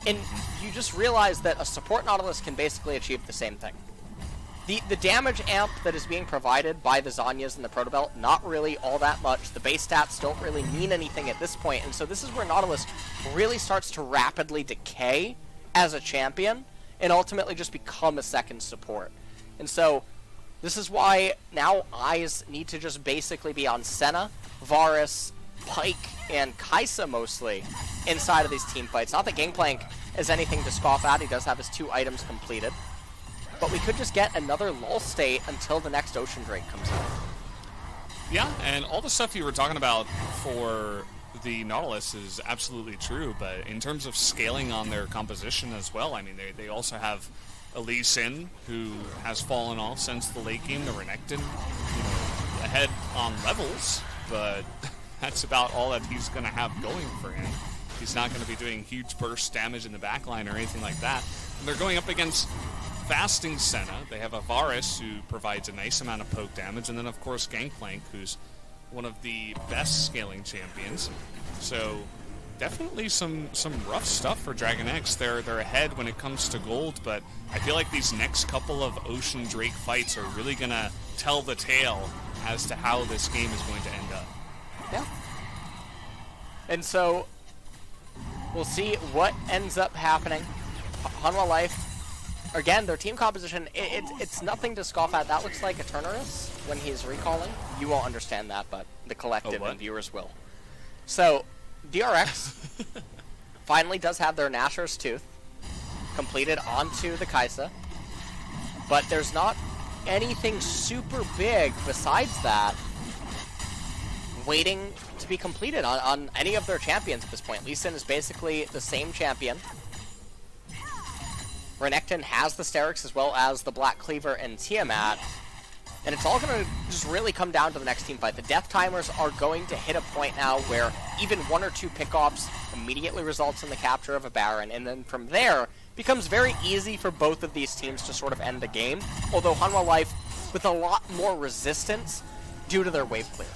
and you just realize that a support Nautilus can basically achieve the same thing. The damage amp that is being provided by the Zhonya's and the Proto Belt, not really all that much. The base stats don't really mean anything at this point, and so this is where Nautilus really starts to rapidly decay as a champion and ultimately just become a second support. And so this is why now eyes need to just basically be on Senna, Varus, Pyke, and Kai'Sa mostly inside of these team fights. Not that Gangplank is anything to scoff at. He does have his 2 items completed. But we could just get another lull state until the next Ocean Drake comes out.
Yeah, and all the stuff you were talking about for the Nautilus is absolutely true, but in terms of scaling on their composition as well, I mean, they also have Lee Sin, who has fallen off since the late game, the Renekton, ahead on levels, but that's about all that he's going to have going for him. He's not going to be doing huge burst damage in the backline or anything like that. And they're going up against fasting Senna. They have a Varus who provides a nice amount of poke damage, and then of course Gangplank, who's one of the best scaling champions. So definitely some rough stuff for DragonX. They're ahead when it comes to gold, but I feel like these next couple of Ocean Drake fights are really gonna tell the tale as to how this game is going to end up.
Yeah. And so we'll see what ends up happening. Hanwha Life, again, their team composition, it's nothing to scoff at. That looks like Eternatus when he's recalling. You won't understand that, but the collective and viewers will. So, DRX finally does have their Nashor's Tooth completed onto the Kai'Sa, but there's not anything super big besides that waiting to be completed on any of their champions at this point. Lee Sin is basically the same champion. Renekton has the Sterix as well as the Black Cleaver and Tiamat. And it's all going to just really come down to the next team fight. The death timers are going to hit a point now where even 1 or 2 pickoffs immediately results in the capture of a Baron. And then from there, becomes very easy for both of these teams to sort of end the game. Although Hanwha Life with a lot more resistance due to their wave clear.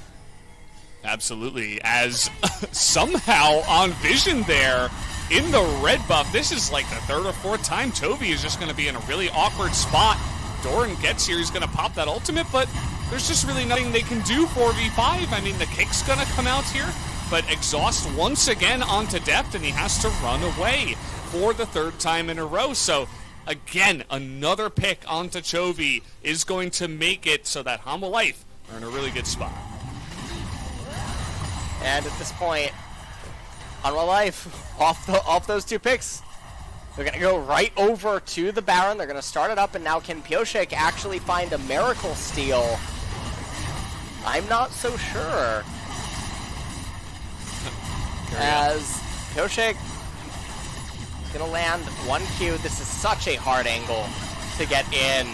Absolutely, as somehow on Vision there, in the red buff, this is like the 3rd or 4th time Chovy is just going to be in a really awkward spot. Doran gets here, he's going to pop that ultimate, but there's just really nothing they can do 4v5. I mean, the kick's going to come out here, but Exhaust once again onto Depth, and he has to run away for the 3rd time in a row. So, again, another pick onto Chovy is going to make it so that Hanwha Life are in a really good spot.
And at this point, Hanwha Life, off those 2 picks, they're going to go right over to the Baron. They're going to start it up, and now can Pioshek actually find a miracle steal? I'm not so sure. As Pioshek is going to land 1Q. This is such a hard angle to get in.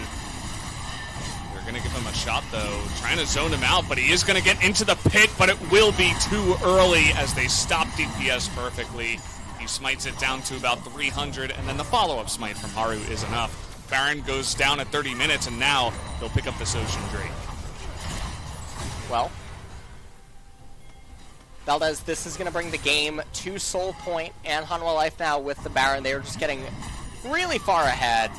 They're going to give him a shot, though, trying to zone him out, but he is going to get into the pit, but it will be too early as they stop DPS perfectly. He smites it down to about 300, and then the follow-up smite from Haru is enough. Baron goes down at 30 minutes, and now they'll pick up this Ocean Drake.
Well, Valdez, this is going to bring the game to Soul Point and Hanwha Life now with the Baron. They were just getting really far ahead.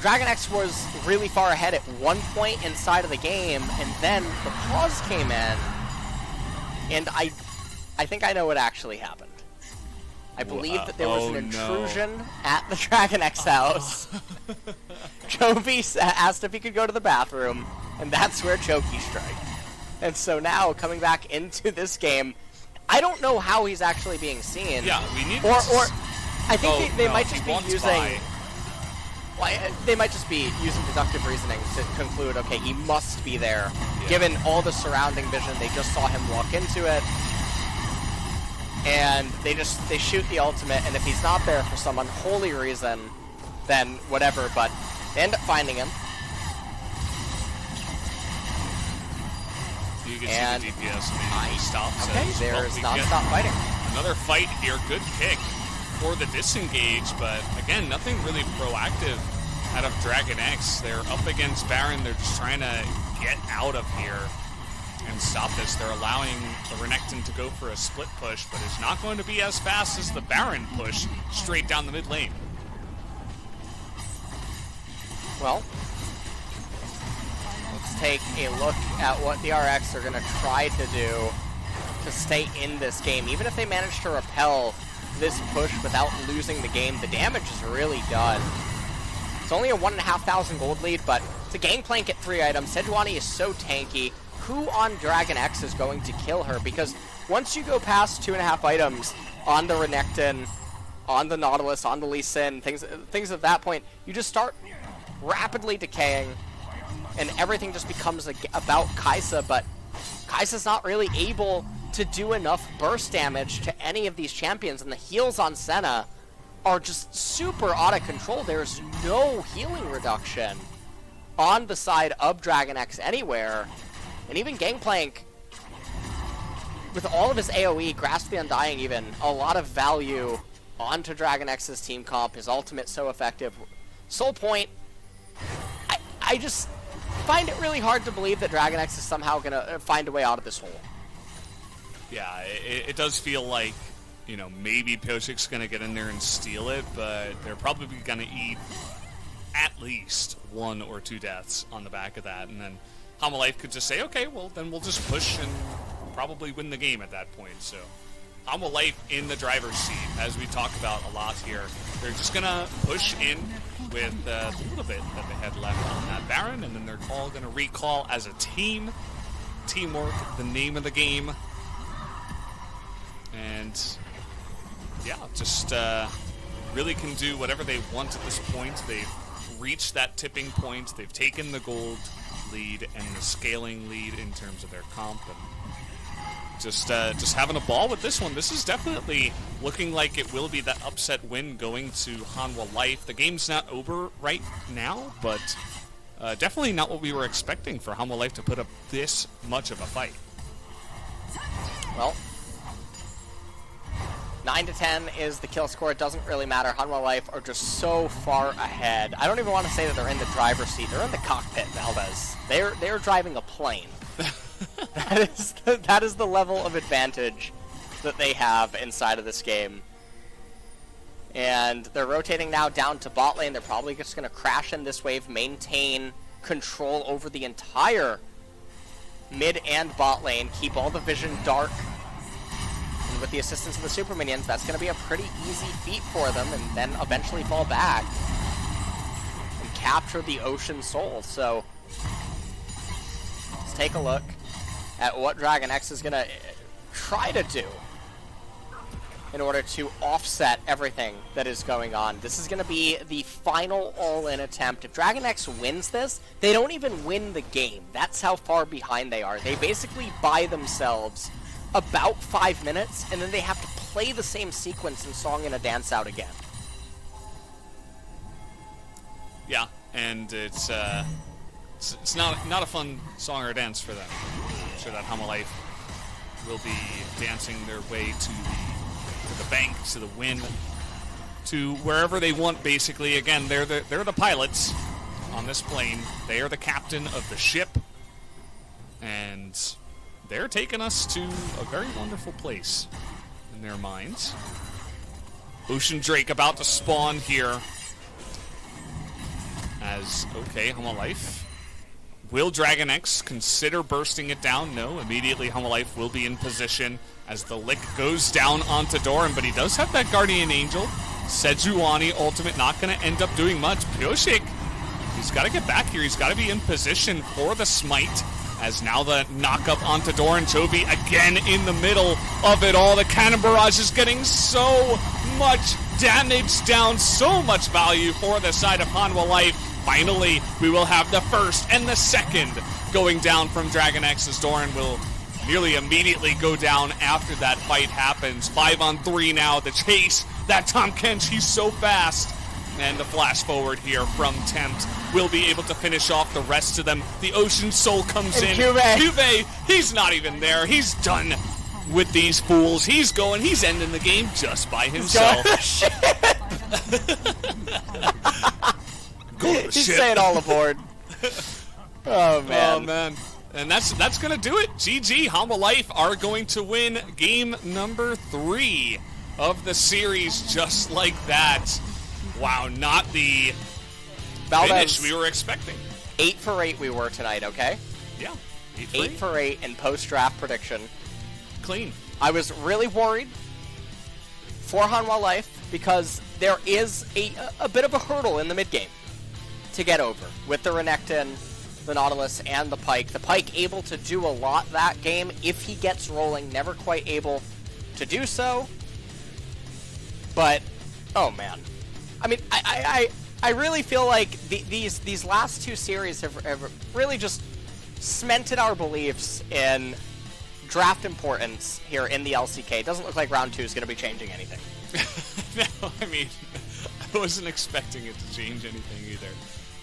DragonX was really far ahead at one point inside of the game, and then the pause came in, and I think I know what actually happened. I believe that there was an intrusion at the DragonX house. Chovy asked if he could go to the bathroom, and that's where Choki struck. And so now, coming back into this game, I don't know how he's actually being seen.
Yeah, we need
or I think they might just be using... Well, they might just be using deductive reasoning to conclude, okay, he must be there, given all the surrounding vision. They just saw him walk into it, and they shoot the ultimate, and if he's not there for some unholy reason, then whatever, but they end up finding him.
You can see the DPS immediately stops.
Okay, there's non-stop fighting.
Another fight here, good pick for the disengage, but again, nothing really proactive out of DragonX. They're up against Baron, they're just trying to get out of here and stop this. They're allowing the Renekton to go for a split push, but it's not going to be as fast as the Baron push straight down the mid lane.
Well, let's take a look at what DRX are going to try to do to stay in this game. Even if they manage to repel this push without losing the game, the damage is really done. It's only a 1,500 gold lead, but it's a Gangplank at 3 items. Sejuani is so tanky. Who on DragonX is going to kill her? Because once you go past 2.5 items on the Renekton, on the Nautilus, on the Lee Sin, things of that point, you just start rapidly decaying, and everything just becomes about Kai'Sa, but Kai'Sa's not really able to do enough burst damage to any of these champions, and the heals on Senna are just super out of control. There's no healing reduction on the side of DragonX anywhere, and even Gangplank, with all of his AoE, Grasp the Undying even, a lot of value onto DragonX's team comp, his ultimate so effective. Soul Point, I just find it really hard to believe that DragonX is somehow going to find a way out of this hole.
Yeah, it does feel like, you know, maybe Pyoshik's going to get in there and steal it, but they're probably going to eat at least 1 or 2 deaths on the back of that, and then Hanwha Life could just say, okay, well, then we'll just push and probably win the game at that point. So Hanwha Life in the driver's seat, as we talk about a lot here. They're just going to push in with the little bit that they had left on that Baron, and then they're all going to recall as a team. Teamwork, the name of the game. And yeah, just really can do whatever they want at this point. They've reached that tipping point. They've taken the gold lead and the scaling lead in terms of their comp, and just having a ball with this one. This is definitely looking like it will be that upset win going to Hanwha Life. The game's not over right now, but definitely not what we were expecting for Hanwha Life to put up this much of a fight.
Well, 9 to 10 is the kill score. It doesn't really matter. Hanwha Life are just so far ahead. I don't even want to say that they're in the driver's seat. They're in the cockpit, Valdez. They're driving a plane. That is the level of advantage that they have inside of this game. And they're rotating now down to bot lane. They're probably just going to crash in this wave, maintain control over the entire mid and bot lane, keep all the vision dark. And with the assistance of the super minions, that's going to be a pretty easy feat for them, and then eventually fall back and capture the Ocean Soul. So let's take a look at what DragonX is going to try to do in order to offset everything that is going on. This is going to be the final all-in attempt. If DragonX wins this, they don't even win the game. That's how far behind they are. They basically buy themselves about 5 minutes, and then they have to play the same sequence in Song and a Dance Out again.
Yeah, and it's not a fun song or dance for them. I'm sure that Hanwha Life will be dancing their way to the bank, to the win, to wherever they want. Basically, again, they're the pilots on this plane. They are the captain of the ship, and they're taking us to a very wonderful place in their minds. Ocean Drake about to spawn here. As, okay, Hanwha Life. Will DragonX consider bursting it down? No. Immediately, Hanwha Life will be in position as the lick goes down onto Doran, but he does have that Guardian Angel. Sejuani ultimate not going to end up doing much. Pyoshik, he's got to get back here. He's got to be in position for the smite, as now the knock-up onto Doran. Chovy again in the middle of it all. The Cannon Barrage is getting so much damage down, so much value for the side of Hanwha Life. Finally, we will have the first and the second going down from DragonX, as Doran will nearly immediately go down after that fight happens. 5-on-3 now, the chase. That Tahm Kench, he's so fast. And the flash forward here from Tempt will be able to finish off the rest of them. The Ocean Soul comes in. Cuvée, he's not even there. He's done with these fools. He's ending the game just by himself.
He's saying all aboard. Oh, man.
Oh, man. And that's going to do it. GG. Hanwha Life are going to win game number 3 of the series just like that. Wow, not the finish we were expecting.
8 for 8 we were tonight, okay?
Yeah.
8 for 8 in post-draft prediction.
Clean.
I was really worried for Hanwha Life because there is a bit of a hurdle in the mid-game to get over with the Renekton, the Nautilus, and the Pyke. The Pyke able to do a lot that game if he gets rolling, never quite able to do so. But, oh man. I mean, I really feel like these last 2 series have really just cemented our beliefs in draft importance here in the LCK. It doesn't look like round 2 is going to be changing anything.
No, I mean, I wasn't expecting it to change anything either.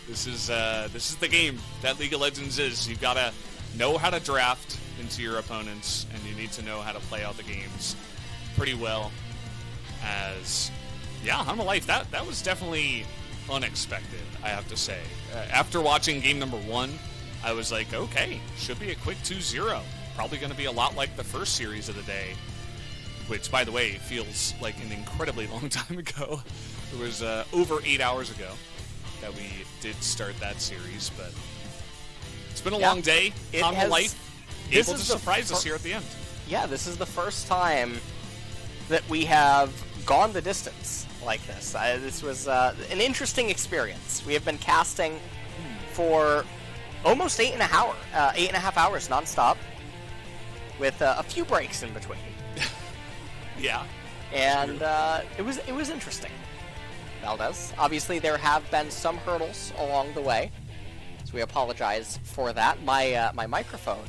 This is the game that League of Legends is. You've got to know how to draft into your opponents, and you need to know how to play out the games pretty well. As, yeah, Hanwha Life, that was definitely unexpected, I have to say. After watching game number 1, I was like, okay, should be a quick 2-0. Probably going to be a lot like the first series of the day, which, by the way, feels like an incredibly long time ago. It was over 8 hours ago that we did start that series, but it's been a long day. Hanwha Life able to surprise us here at the end.
Yeah, this is the first time that we have gone the distance like this. This was an interesting experience. We have been casting for almost 8.5 hours nonstop, with a few breaks in between.
Yeah.
And it was interesting. Valdez. Obviously, there have been some hurdles along the way, so we apologize for that. My microphone.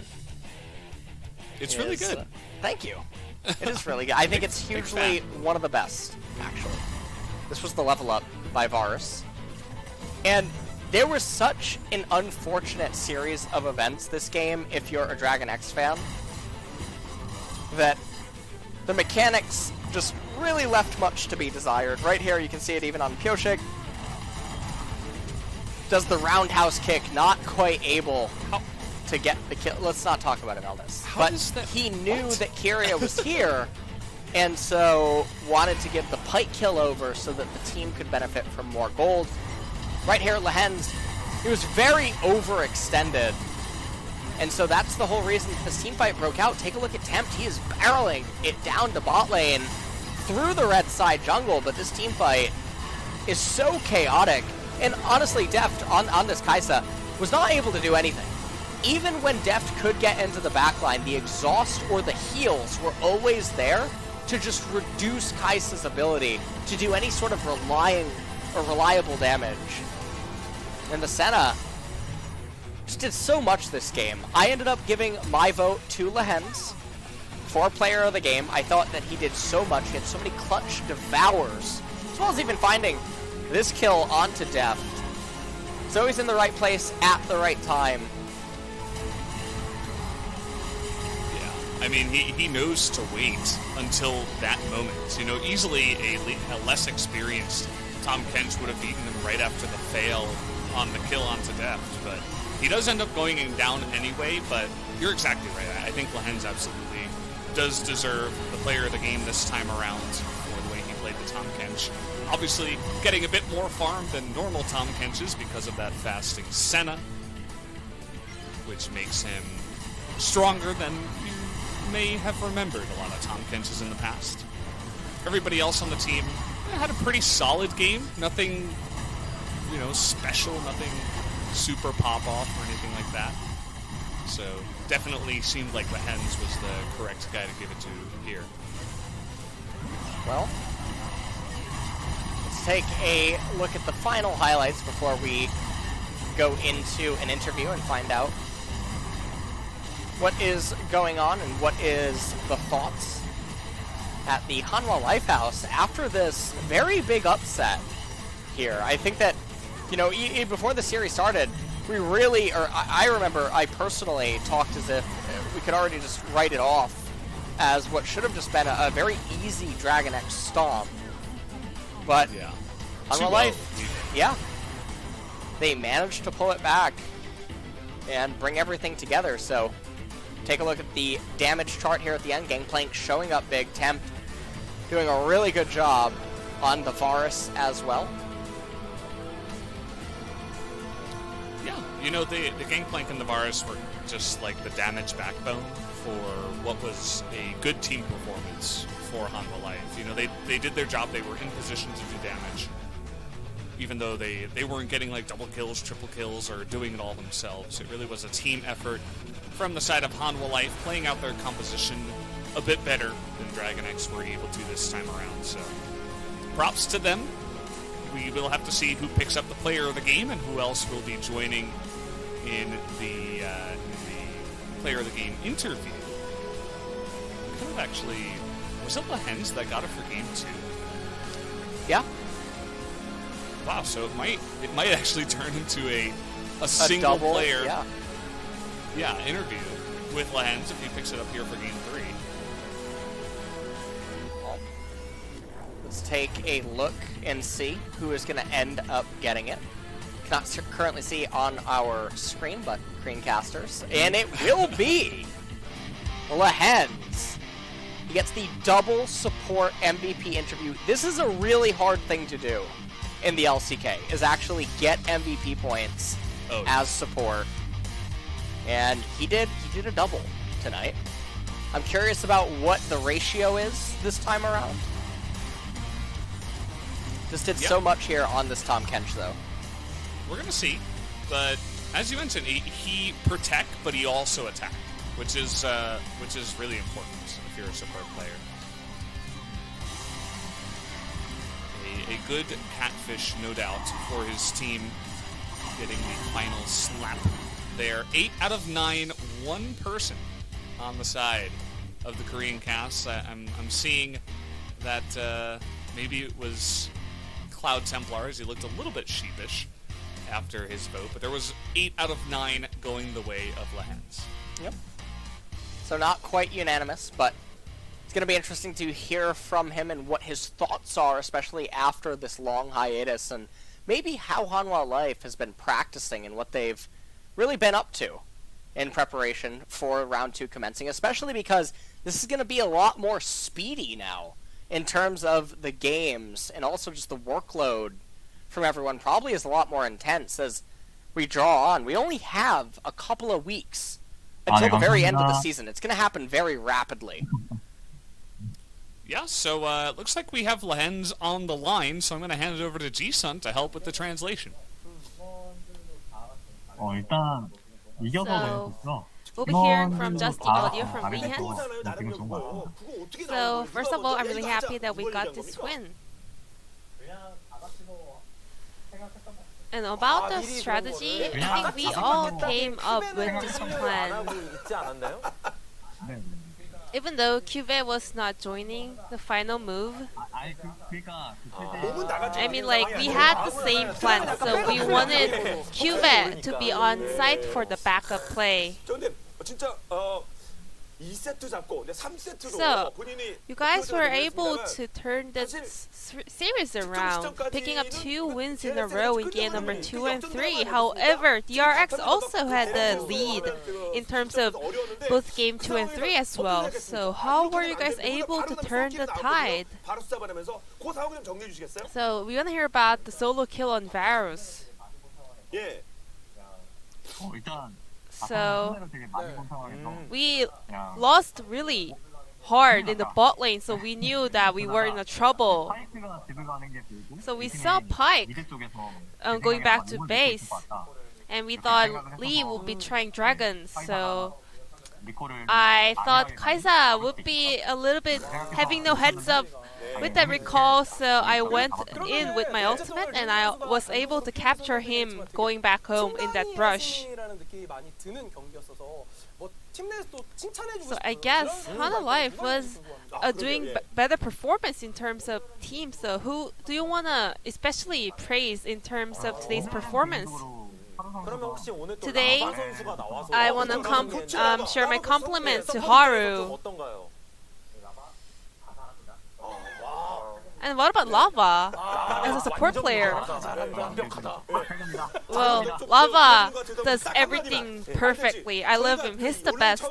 It's really good.
Thank you. It is really good. I think it's hugely one of the best, actually. This was the level up by Varus. And there was such an unfortunate series of events this game, if you're a DragonX fan, that the mechanics just really left much to be desired. Right here, you can see it even on Pyoshik. Does the roundhouse kick, not quite able to get the kill. Let's not talk about it, Valdez. But he knew that Kyria was here, and so wanted to give the Pyke kill over so that the team could benefit from more gold. Right here, Lehens, he was very overextended. And so that's the whole reason this team fight broke out. Take a look at Tempt. He is barreling it down to bot lane through the red side jungle, but this team fight is so chaotic. And honestly, Deft, on this Kai'Sa, was not able to do anything. Even when Deft could get into the backline, the exhaust or the heals were always there to just reduce Kai'Sa's ability to do any sort of reliable damage. And the Senna just did so much this game. I ended up giving my vote to Lehens for player of the game. I thought that he did so much. He had so many clutch devours, as well as even finding this kill onto Deft. So he's in the right place at the right time.
Yeah, I mean, he knows to wait until that moment. You know, easily a less experienced Tom Kench would have beaten him right after the fail on the kill onto Deft, but he does end up going down anyway. But you're exactly right. I think Lehens absolutely does deserve the player of the game this time around for the way he played the Tom Kench. Obviously, getting a bit more farm than normal Tom Kenches because of that fasting Senna, which makes him stronger than you may have remembered a lot of Tom Kenches in the past. Everybody else on the team had a pretty solid game. Nothing, you know, special, nothing super pop-off or anything like that. So, definitely seemed like Lehens was the correct guy to give it to here.
Well, let's take a look at the final highlights before we go into an interview and find out what is going on and what is the thoughts at the Hanwha Lifehouse after this very big upset here. I think that, you know, before the series started, we really, or I remember I personally talked as if we could already just write it off as what should have just been a very easy DragonX stomp. But
Yeah.
Hanwha Life, yeah, they managed to pull it back and bring everything together. So take a look at the damage chart here at the end. Gangplank showing up big. Temp doing a really good job on the Varus as well.
Yeah, You know, the Gangplank and the Varus were just like the damage backbone for what was a good team performance for Hanwha Life. You know, they did their job. They were in position to do damage, even though they weren't getting like double kills, triple kills, or doing it all themselves. It really was a team effort from the side of Hanwha Life, playing out their composition a bit better than DragonX were able to this time around. So, props to them. We will have to see who picks up the player of the game and who else will be joining in the player of the game interview. Kind of actually, was it Lahens that got it for game 2?
Yeah.
Wow, so it might actually turn into a single
double,
player
yeah,
interview with Lahens if he picks it up here for game 3.
Let's take a look and see who is going to end up getting it. Cannot currently see on our screen, but screencasters. And it will be Lahens. He gets the double support MVP interview. This is a really hard thing to do in the LCK, is actually get MVP points as support. And he did a double tonight. I'm curious about what the ratio is this time around. Just did so much here on this Tom Kench, though.
We're going to see, but as you mentioned, he protect, but he also attack, which is really important if you're a support player. A good catfish, no doubt, for his team, getting the final slap there. 8 out of 9, one person on the side of the Korean cast. I'm seeing that maybe it was Cloud Templars. He looked a little bit sheepish after his vote, but there was 8 out of 9 going the way of Lahens.
Yep. So not quite unanimous, but it's going to be interesting to hear from him and what his thoughts are, especially after this long hiatus, and maybe how Hanwha Life has been practicing and what they've really been up to in preparation for round 2 commencing, especially because this is going to be a lot more speedy now in terms of the games, and also just the workload from everyone probably is a lot more intense as we draw on. We only have a couple of weeks until the very end of the season. It's going to happen very rapidly.
Yeah, so it looks like we have Lahens on the line, so I'm going to hand it over to G-Sun to help with the translation.
일단 이겨서
So, we'll be hearing from just the audio from Lahens. So, first of all, I'm really happy that we got this win. And about the strategy, I think we all came up with this plan. Even though QV was not joining the final move, I mean, like, we had the same plan, so we wanted QV to be on site for the backup play. So, you guys were able to turn this series around, picking up 2 wins in a row in game number 2 and 3. However, DRX also had the lead in terms of both game 2 and 3 as well. So, how were you guys able to turn the tide? So, we want to hear about the solo kill on Varus. So, we lost really hard in the bot lane, so we knew that we were in a trouble. So we saw Pyke going back to base, and we thought Lee would be trying dragons, so I thought Kaisa would be a little bit having no heads up with that recall, so I went in with my ultimate and I was able to capture him going back home in that brush. So I guess Hanwha Life was doing better performance in terms of team, so who do you want to especially praise in terms of today's performance? Today, I want to share my compliments to Haru. And what about Lava as a support player? Well, Lava does everything perfectly. I love him. He's the best.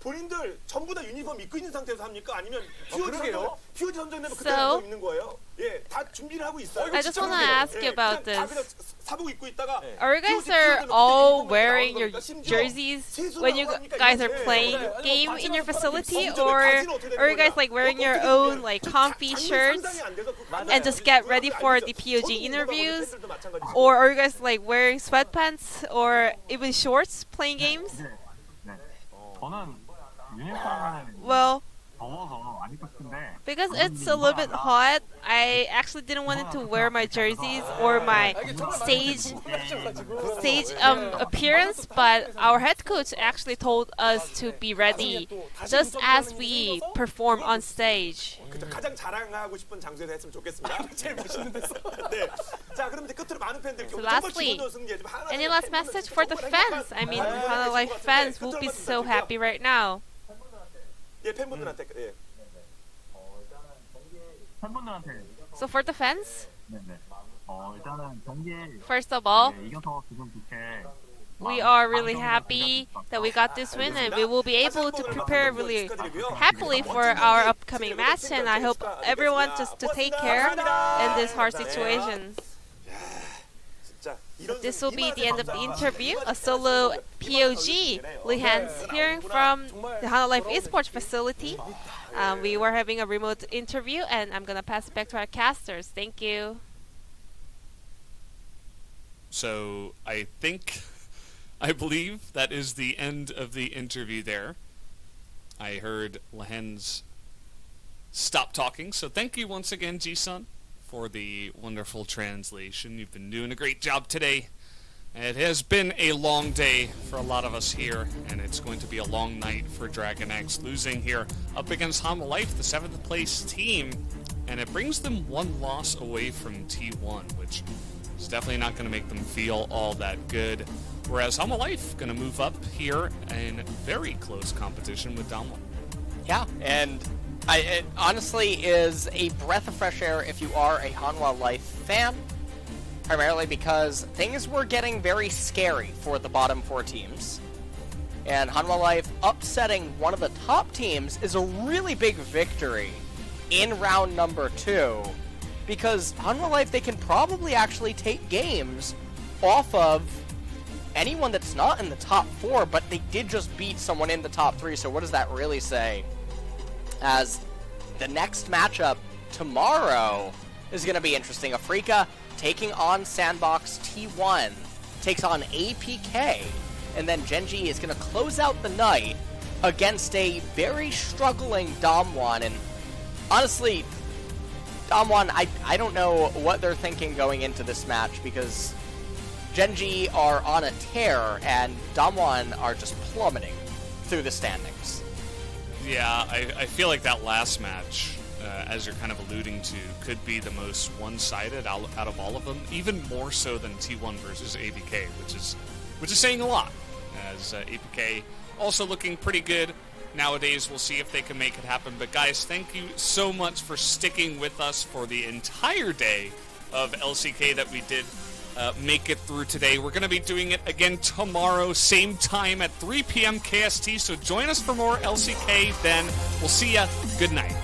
본인들 전부 다 유니폼 입고 있는 상태에서 합니까? 아니면 POG
그러게요.
POG 선정되면 그때
So-
입는 거예요? 예, 다 준비를 하고 있어요.
I just want to ask you about
다 그냥
this.
사복 입고 있다가
Are you guys
POG
are
POG
all
그때
wearing
유니폼을
your
나오는 겁니까? 심지어
jerseys
세수도
when you
하고 합니까?
guys are
이렇게.
playing
네.
game in your facility,
진짜
or
바지는 어떻게 되는
are you guys
거냐?
like wearing your
어떻게
own
되면
like
저
comfy
장르
shirts
상당히 안 돼서 그거
and just get ready for the POG
저도
interviews?
팬들도 마찬가지고.
Or are you guys like wearing sweatpants or even shorts playing games?
네. 네. 저는 유니폼은
Well,
더워서 안 입고 싶은데
because it's a little bit hot, I actually didn't want to wear my jerseys or my stage appearance, but our head coach actually told us to be ready just as we perform on stage.
그쵸, 가장 자랑하고 싶은 장소에서 했으면 좋겠습니다. 제일 멋있는 데서. 네. 자, 그럼 이제 끝으로 많은 팬들
So lastly, any last message for the fans? I mean, Hanwha Life fans will be so happy right now.
예, 팬분들한테 예.
팬분들한테
So for the fans,
네네. 일단은 경기에
first of all,
이겨서 기분 좋게
we are really happy that we got this win, and we will be able to prepare really happily for our upcoming match. And I hope everyone just to take care in this hard situation. This will be the end of the interview. A solo POG, Lihan's hearing from the Hanwha Life Esports facility. We were having a remote interview, and I'm gonna pass it back to our casters. Thank you.
So I believe that is the end of the interview there. I heard Lehen's stop talking, so thank you once again, Ji-sun, for the wonderful translation. You've been doing a great job today. It has been a long day for a lot of us here, and it's going to be a long night for DragonX, losing here up against Hanwha Life, the 7th place team, and it brings them one loss away from T1, which is definitely not going to make them feel all that good. Whereas Hanwha Life going to move up here in very close competition with DAMWON.
Yeah, and it honestly is a breath of fresh air if you are a Hanwha Life fan, primarily because things were getting very scary for the bottom 4 teams. And Hanwha Life upsetting one of the top teams is a really big victory in round number 2, because Hanwha Life, they can probably actually take games off of anyone that's not in the top 4, but they did just beat someone in the top 3, so what does that really say? As the next matchup tomorrow is going to be interesting. Afrika taking on Sandbox T1, takes on APK, and then Genji is going to close out the night against a very struggling DAMWON. And honestly, DAMWON, I don't know what they're thinking going into this match, because Genji are on a tear and DAMWON are just plummeting through the standings.
Yeah, I feel like that last match, as you're kind of alluding to, could be the most one-sided out of all of them, even more so than T1 versus APK, which is saying a lot, as APK also looking pretty good. Nowadays, we'll see if they can make it happen. But guys, thank you so much for sticking with us for the entire day of LCK that we did make it through today. We're going to be doing it again tomorrow, same time at 3 p.m. KST, so join us for more LCK then. We'll see ya. Good night.